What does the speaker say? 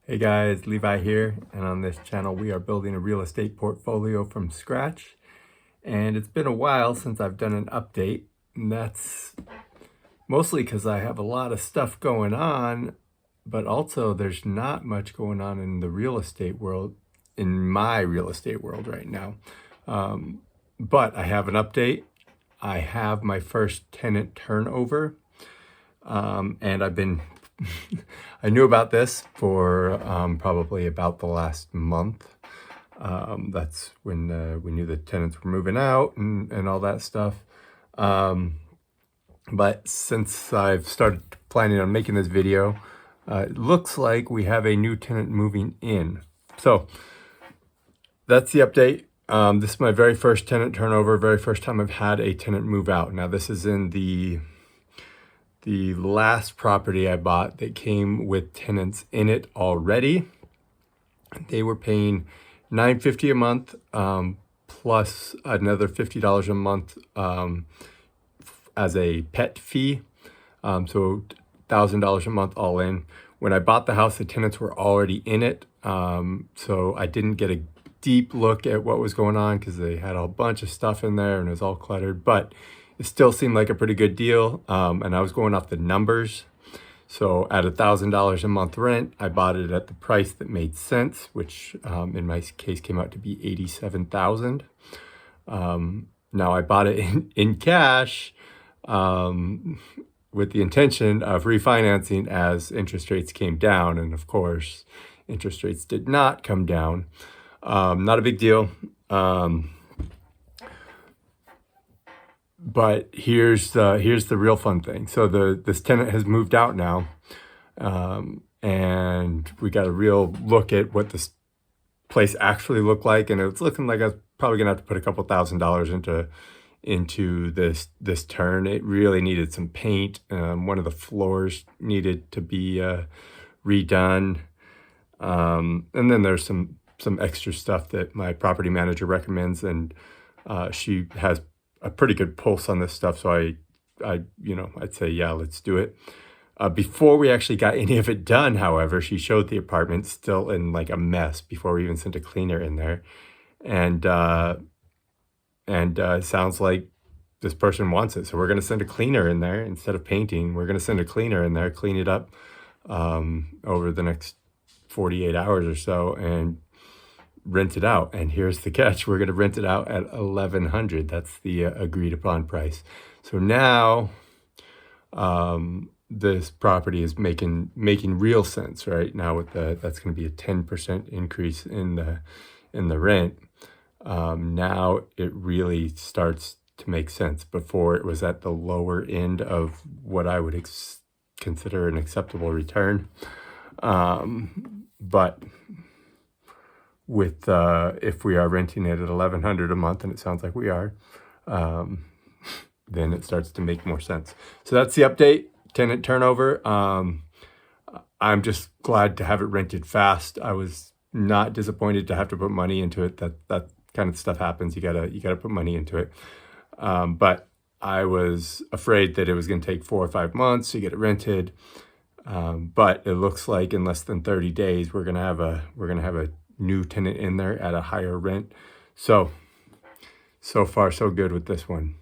Hey guys, Levi here, and on this channel we are building a real estate portfolio from scratch. And it's been a while since I've done an update, and that's mostly because I have a lot of stuff going on, but also there's not much going on in the real estate world, in my real estate world right now. But I have an update. I have my first tenant turnover, and I knew about this for probably about the last month. That's when we knew the tenants were moving out and all that stuff. But since I've started planning on making this video, it looks like we have a new tenant moving in. So that's the update. This is my very first tenant turnover, very first time I've had a tenant move out. Now this is in the last property I bought that came with tenants in it already. They were paying $950 a month, plus another $50 a month as a pet fee. So $1,000 a month all in. When I bought the house, the tenants were already in it. So I didn't get a deep look at what was going on because they had a bunch of stuff in there and it was all cluttered, but it still seemed like a pretty good deal. And I was going off the numbers. So at $1,000 a month rent, I bought it at the price that made sense, which in my case came out to be $87,000. Now I bought it in cash with the intention of refinancing as interest rates came down. And of course, interest rates did not come down. Not a big deal. But here's the real fun thing. So this tenant has moved out now, and we got a real look at what this place actually looked like, and it's looking like I was probably gonna have to put a couple $1,000s into this turn. It really needed some paint. One of the floors needed to be redone, and then there's some extra stuff that my property manager recommends, and she has a pretty good pulse on this stuff. So I'd say, yeah, let's do it. Before we actually got any of it done, however, she showed the apartment still in like a mess before we even sent a cleaner in there. And it sounds like this person wants it. So we're going to send a cleaner in there instead of painting. We're going to send a cleaner in there, clean it up over the next 48 hours or so, and rent it out. And here's the catch: we're going to rent it out at $1,100. That's the agreed upon price. So now this property is making real sense right now. With that's going to be a 10% increase in the rent. Now it really starts to make sense. Before it was at the lower end of what I would consider an acceptable return, but with if we are renting it at $1,100 a month, and it sounds like we are, then it starts to make more sense. So that's the update. Tenant turnover. I'm just glad to have it rented fast. I was not disappointed to have to put money into it. That kind of stuff happens. You gotta put money into it. But I was afraid that it was going to take 4 or 5 months to get it rented. But it looks like in less than 30 days we're gonna have a new tenant in there at a higher rent. So far so good with this one.